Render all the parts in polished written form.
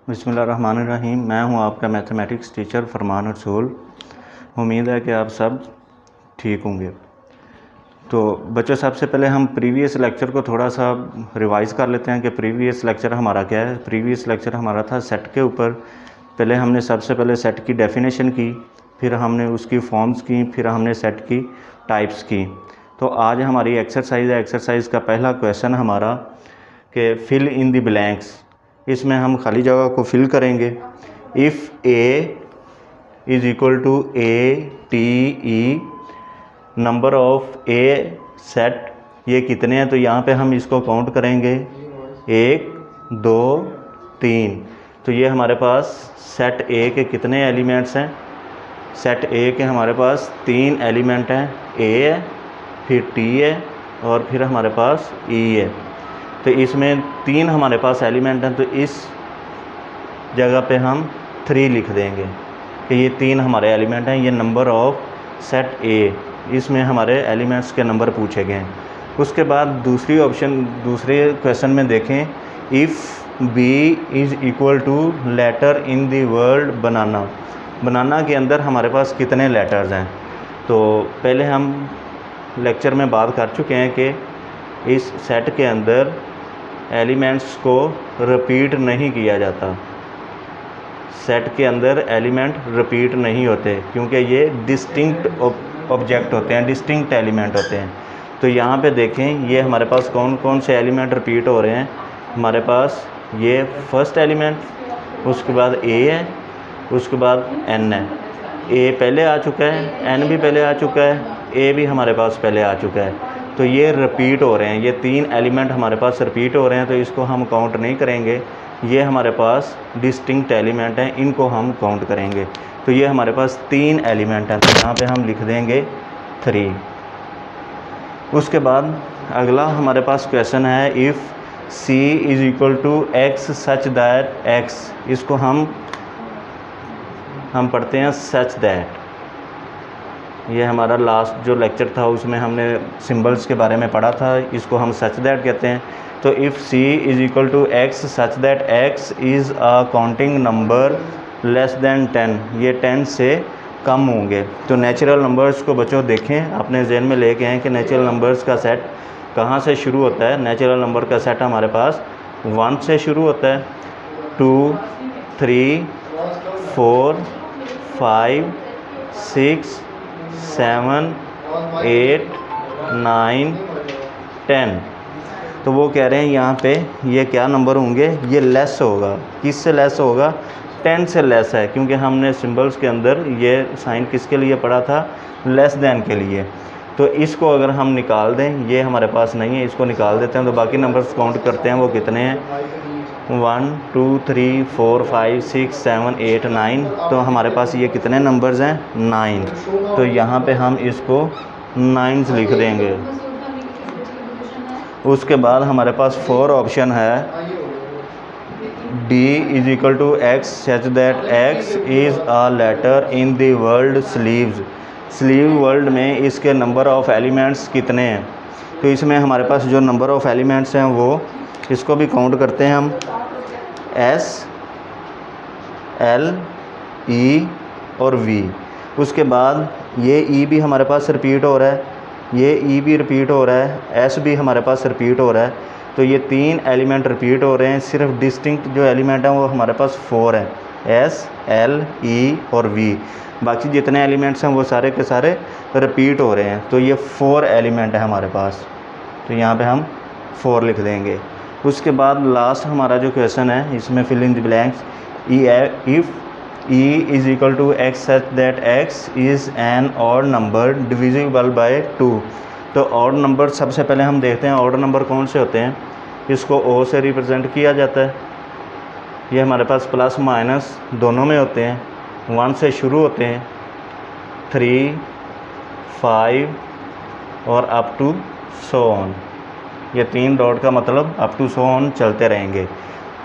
बिस्मिल्लाहिर्रहमानिर्रहीम। मैं हूं आपका मैथमेटिक्स टीचर फरमान रसूल। उम्मीद है कि आप सब ठीक होंगे। तो बच्चों, सबसे पहले हम प्रीवियस लेक्चर को थोड़ा सा रिवाइज कर लेते हैं कि प्रीवियस लेक्चर हमारा क्या है। प्रीवियस लेक्चर हमारा था सेट के ऊपर। पहले हमने सबसे पहले सेट की डेफिनेशन की, फिर हमने उसकी फॉर्म्स की, फिर हमने सेट की टाइप्स की। तो आज हमारी एक्सरसाइज है। एक्सरसाइज का पहला क्वेश्चन हमारा कि फिल इन द ब्लैंक्स। इसमें हम खाली जगह को फिल करेंगे। If A is equal to A T E, number of A set ये कितने हैं, तो यहाँ पे हम इसको काउंट करेंगे 1 2 3। तो ये हमारे पास सेट ए के कितने एलिमेंट्स हैं। सेट ए के हमारे पास 3 एलिमेंट हैं। ए है, फिर टी है और फिर हमारे पास ई है। तो इसमें 3 हमारे पास एलिमेंट हैं, तो इस जगह पे हम 3 लिख देंगे कि ये 3 हमारे एलिमेंट हैं। ये नंबर ऑफ सेट ए, इसमें हमारे एलिमेंट्स के नंबर पूछे गए हैं। उसके बाद दूसरे क्वेश्चन में देखें, if B is equal to letter in the word banana. Banana के अंदर हमारे पास कितने लेटर्स हैं। तो पहले हम लेक्चर में बात कर चुके हैं कि इस सेट के अंदर एलिमेंट्स को रिपीट नहीं किया जाता। सेट के अंदर एलिमेंट रिपीट नहीं होते क्योंकि ये डिस्टिंक्ट ऑब्जेक्ट होते हैं, डिस्टिंक्ट एलिमेंट होते हैं। तो यहाँ पे देखें, ये हमारे पास कौन कौन से एलिमेंट रिपीट हो रहे हैं। हमारे पास ये फर्स्ट एलिमेंट, उसके बाद ए है, उसके बाद एन है। ए पहले आ चुका है, एन भी पहले आ चुका है, ए भी हमारे पास पहले आ चुका है। तो ये रिपीट हो रहे हैं, ये 3 एलिमेंट हमारे पास रिपीट हो रहे हैं, तो इसको हम काउंट नहीं करेंगे। ये हमारे पास डिस्टिंक्ट एलिमेंट हैं, इनको हम काउंट करेंगे। तो ये हमारे पास 3 एलिमेंट हैं, तो यहाँ पे हम लिख देंगे 3। उसके बाद अगला हमारे पास क्वेश्चन है, if C is equal to x such that x. इसको हम पढ़ते हैं सच दैट। ये हमारा लास्ट जो लेक्चर था उसमें हमने सिंबल्स के बारे में पढ़ा था, इसको हम सच दैट कहते हैं। तो if C is equal to x such that x is a counting number less than 10, ये 10 से कम होंगे। तो नेचुरल नंबर्स को बच्चों देखें, अपने जहन में लेके आएँ कि नेचुरल नंबर्स का सेट कहाँ से शुरू होता है। नेचुरल नंबर का सेट हमारे पास 1 से शुरू होता है, 2 3 4 5 6 7 8 9 10। तो वो कह रहे हैं यहाँ पे ये क्या नंबर होंगे, ये लेस होगा। किससे लेस होगा, 10 से लेस है, क्योंकि हमने सिंबल्स के अंदर ये साइन किसके लिए पढ़ा था, लेस देन के लिए। तो इसको अगर हम निकाल दें, ये हमारे पास नहीं है, इसको निकाल देते हैं। तो बाकी नंबर्स काउंट करते हैं, वो कितने हैं, 1 2 3 4 5 6 7 8 9। तो हमारे पास ये कितने नंबर्स हैं, 9। तो यहाँ पे हम इसको 9 लिख देंगे। उसके बाद हमारे पास 4 ऑप्शन है, D is equal to x such that x is a letter in the word sleeves. Sleeve word में इसके नंबर ऑफ़ एलिमेंट्स कितने हैं। तो इसमें हमारे पास जो नंबर ऑफ़ एलिमेंट्स हैं वो इसको भी काउंट करते हैं हम, एस एल ई और वी। उसके बाद ये ई भी हमारे पास रिपीट हो रहा है, ये ई भी रिपीट हो रहा है, एस भी हमारे पास रिपीट हो रहा है। तो ये 3 एलिमेंट रिपीट हो रहे हैं। सिर्फ डिस्टिंक्ट जो एलिमेंट हैं वो हमारे पास 4 हैं, एस एल ई और वी। बाकी जितने एलिमेंट्स हैं वो सारे के सारे रिपीट हो रहे हैं। तो ये 4 एलिमेंट है हमारे पास, तो यहाँ पे हम 4 लिख देंगे। उसके बाद लास्ट हमारा जो क्वेश्चन है, इसमें fill in the blanks. If E is equal to x such that x is an odd number divisible by 2। तो ऑड नंबर सबसे पहले हम देखते हैं ऑड नंबर कौन से होते हैं। इसको ओ से रिप्रेजेंट किया जाता है। ये हमारे पास प्लस माइनस दोनों में होते हैं, 1 से शुरू होते हैं, 3 5 और अप टू सो ऑन। ये 3 डॉट का मतलब अप टू सो ऑन चलते रहेंगे।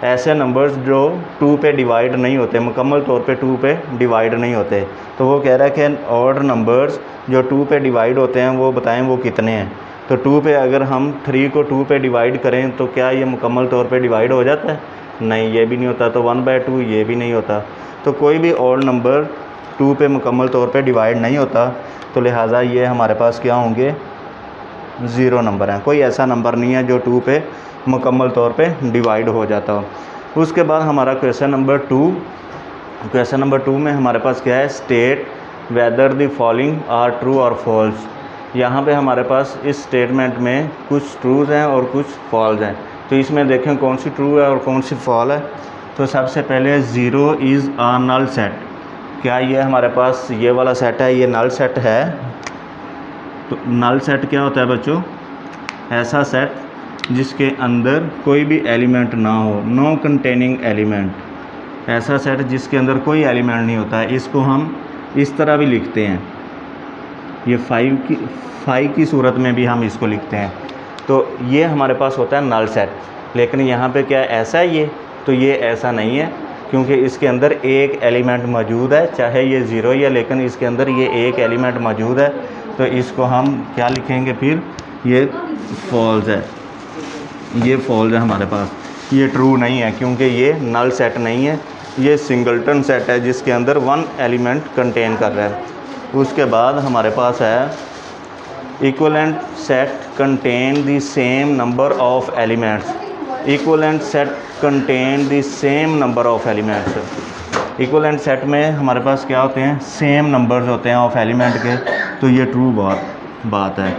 ऐसे नंबर्स जो 2 पे डिवाइड नहीं होते, मुकम्मल तौर पे 2 पे डिवाइड नहीं होते। तो वो कह रहा है कि ऑड नंबर्स जो 2 पे डिवाइड होते हैं वो बताएं वो कितने हैं। तो 2 पे अगर हम 3 को 2 पे डिवाइड करें तो क्या ये मुकम्मल तौर पे डिवाइड हो जाता है, नहीं, ये भी नहीं होता। तो 1/2 ये भी नहीं होता। तो कोई भी ऑड नंबर 2 पे मुकम्मल तौर पे डिवाइड नहीं होता, तो लिहाजा ये हमारे पास क्या होंगे, 0 नंबर हैं। कोई ऐसा नंबर नहीं है जो 2 पे मुकम्मल तौर पे डिवाइड हो जाता हो। उसके बाद हमारा क्वेश्चन नंबर 2 में हमारे पास क्या है, state whether the following are true और फॉल्स। यहाँ पे हमारे पास इस स्टेटमेंट में कुछ ट्रूज़ हैं और कुछ फॉल्स हैं। तो इसमें देखें कौन सी ट्रू है और कौन सी फॉल है। तो सबसे पहले 0 इज़ आ नल सेट। क्या ये हमारे पास ये वाला सेट है, ये नल सेट है। तो नल सेट क्या होता है बच्चों, ऐसा सेट जिसके अंदर कोई भी एलिमेंट ना हो, नो कंटेनिंग एलिमेंट। ऐसा सेट जिसके अंदर कोई एलिमेंट नहीं होता है। इसको हम इस तरह भी लिखते हैं, ये 5 की सूरत में भी हम इसको लिखते हैं। तो ये हमारे पास होता है नल सेट। लेकिन यहाँ पे क्या ऐसा है ये, तो ये ऐसा नहीं है, क्योंकि इसके अंदर एक एलिमेंट मौजूद है, चाहे ये 0 ही है, लेकिन इसके अंदर ये एक एलिमेंट मौजूद है। तो इसको हम क्या लिखेंगे फिर, ये फॉल्स है। ये फॉल्स है हमारे पास, ये ट्रू नहीं है, क्योंकि ये नल सेट नहीं है, ये सिंगलटन सेट है जिसके अंदर 1 एलिमेंट कंटेन कर रहा है। उसके बाद हमारे पास है equivalent set contain the same number of elements. Equivalent set contain the same number of elements. Equivalent set में हमारे पास क्या होते हैं, सेम नंबर्स होते हैं ऑफ एलिमेंट के। तो ये ट्रू बात है।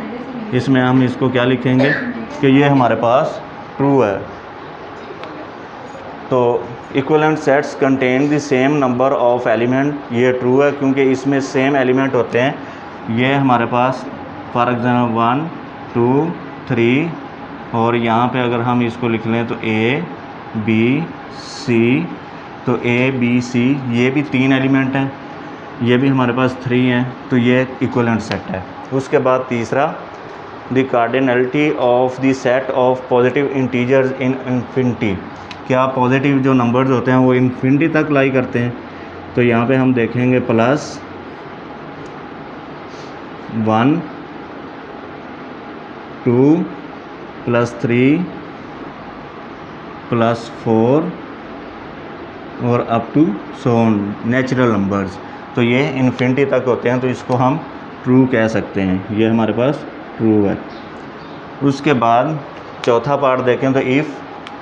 इसमें हम इसको क्या लिखेंगे कि ये हमारे पास ट्रू है। तो equivalent sets contain the same number of element, ये ट्रू है क्योंकि इसमें सेम एलिमेंट होते हैं। ये हमारे पास फॉर एग्जाम्पल 1 2 3, और यहाँ पे अगर हम इसको लिख लें तो A B C, तो A B C ये भी 3 एलिमेंट हैं, ये भी हमारे पास 3 हैं। तो ये इक्विवेलेंट सेट है। उसके बाद तीसरा, the cardinality of the set of positive integers in infinity. क्या पॉजिटिव जो नंबर्स होते हैं वो इन्फिनिटी तक लाई करते हैं। तो यहाँ पे हम देखेंगे +1 2 +3 +4 और up to so on natural numbers. तो ये इन्फिनिटी तक होते हैं, तो इसको हम ट्रू कह सकते हैं। ये हमारे पास ट्रू है। उसके बाद चौथा पार्ट देखें तो if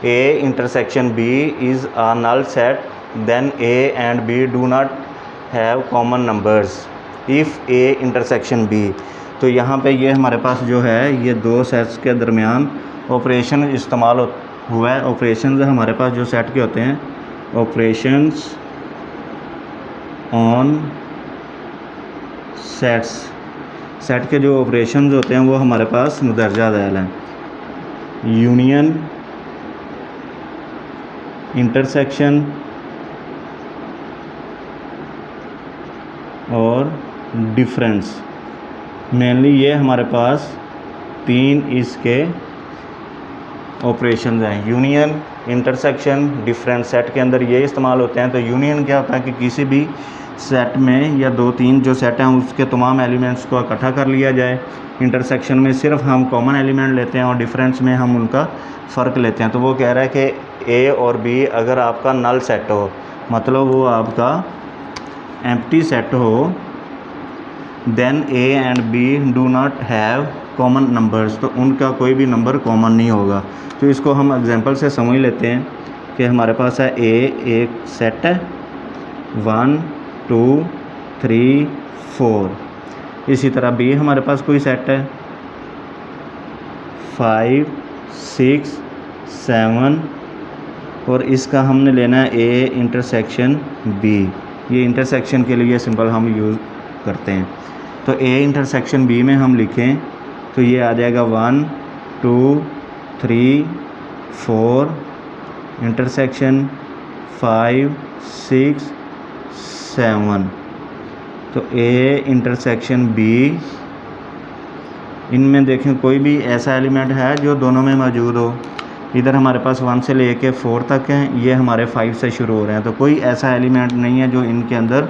A intersection B is a null set, then A and B do not have common numbers. If A intersection B, तो यहाँ पे ये हमारे पास जो है ये 2 सेट्स के दरमियान ऑपरेशन इस्तेमाल हुआ है। ऑपरेशंस हमारे पास जो सेट के होते हैं, ऑपरेशंस ऑन सेट्स, सेट के जो ऑपरेशंस होते हैं वो हमारे पास मुदर्जा ज़ैल हैं। यूनियन, इंटरसेक्शन और डिफरेंस, मेनली ये हमारे पास 3 इसके ऑपरेशंस हैं। यूनियन, इंटरसेक्शन, डिफरेंस सेट के अंदर ये इस्तेमाल होते हैं। तो यूनियन क्या होता है कि किसी भी सेट में या 2-3 जो सेट हैं उसके तमाम एलिमेंट्स को इकट्ठा कर लिया जाए। इंटरसेक्शन में सिर्फ हम कॉमन एलिमेंट लेते हैं और डिफरेंस में हम उनका फ़र्क लेते हैं। तो वो कह रहा है कि A और B अगर आपका नल सेट हो, मतलब वो आपका एम्प्टी सेट हो, then A and B do not have common numbers, तो उनका कोई भी नंबर कॉमन नहीं होगा। तो इसको हम एग्जांपल से समझ लेते हैं कि हमारे पास है A एक सेट है 1 2 3 4, इसी तरह B हमारे पास कोई सेट है 5 6 7, और इसका हमने लेना है A इंटरसेक्शन B। ये इंटरसेक्शन के लिए सिंबल हम यूज़ करते हैं। तो A इंटरसेक्शन B में हम लिखें तो ये आ जाएगा 1 2 3 4 इंटरसेक्शन 5 6 7। तो A इंटरसेक्शन B, इनमें देखें कोई भी ऐसा एलिमेंट है जो दोनों में मौजूद हो। इधर हमारे पास 1 से लेके 4 तक हैं, ये हमारे 5 से शुरू हो रहे हैं। तो कोई ऐसा एलिमेंट नहीं है जो इनके अंदर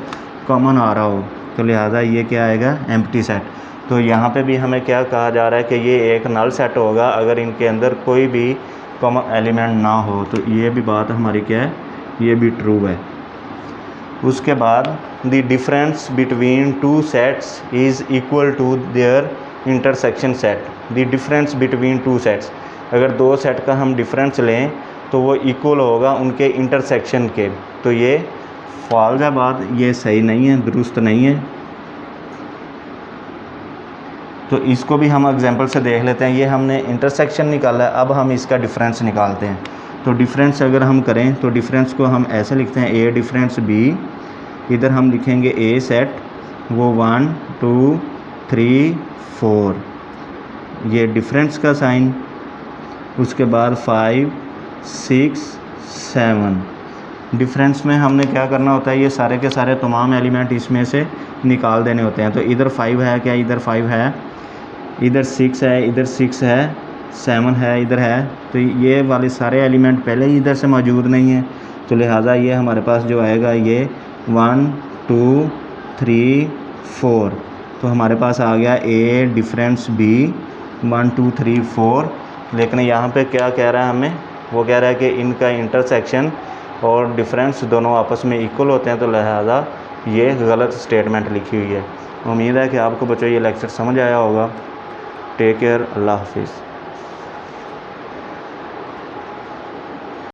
कॉमन आ रहा हो, तो लिहाजा ये क्या आएगा, एम्प्टी सेट। तो यहाँ पे भी हमें क्या कहा जा रहा है कि ये एक नल सेट होगा अगर इनके अंदर कोई भी कॉमन एलिमेंट ना हो, तो ये भी बात हमारी क्या है, ये भी ट्रू है। उसके बाद the difference between two sets is equal to their intersection set. The difference between two sets, अगर दो सेट का हम डिफरेंस लें तो वो इक्वल होगा उनके इंटरसेक्शन के। तो ये फॉल्स है बात, ये सही नहीं है, दुरुस्त नहीं है। तो इसको भी हम एग्जांपल से देख लेते हैं। ये हमने इंटरसेक्शन निकाला है, अब हम इसका डिफरेंस निकालते हैं। तो डिफरेंस अगर हम करें तो डिफरेंस को हम ऐसे लिखते हैं, ए डिफरेंस बी, इधर हम लिखेंगे ए सेट, वो 1 2 3 4, ये डिफरेंस का साइन। उसके बाद 5 6 7, डिफरेंस में हमने क्या करना होता है, ये सारे के सारे तमाम एलिमेंट इसमें से निकाल देने होते हैं। तो इधर 5 है क्या, इधर 5 है, इधर 6 है, इधर 6 है, 7 है, इधर है। तो ये वाले सारे एलिमेंट पहले ही इधर से मौजूद नहीं है, तो लिहाजा ये हमारे पास जो आएगा ये 1 2 3 4। तो हमारे पास आ गया ए डिफरेंस बी 1 2 3 4। लेकिन यहाँ पे क्या कह रहा है हमें, वो कह रहा है कि इनका इंटरसेक्शन और डिफरेंस दोनों आपस में इक्वल होते हैं, तो लिहाजा ये गलत स्टेटमेंट लिखी हुई है। उम्मीद है कि आपको बच्चों ये लेक्चर समझ आया होगा। टेक केयर, अल्लाह हाफिज़।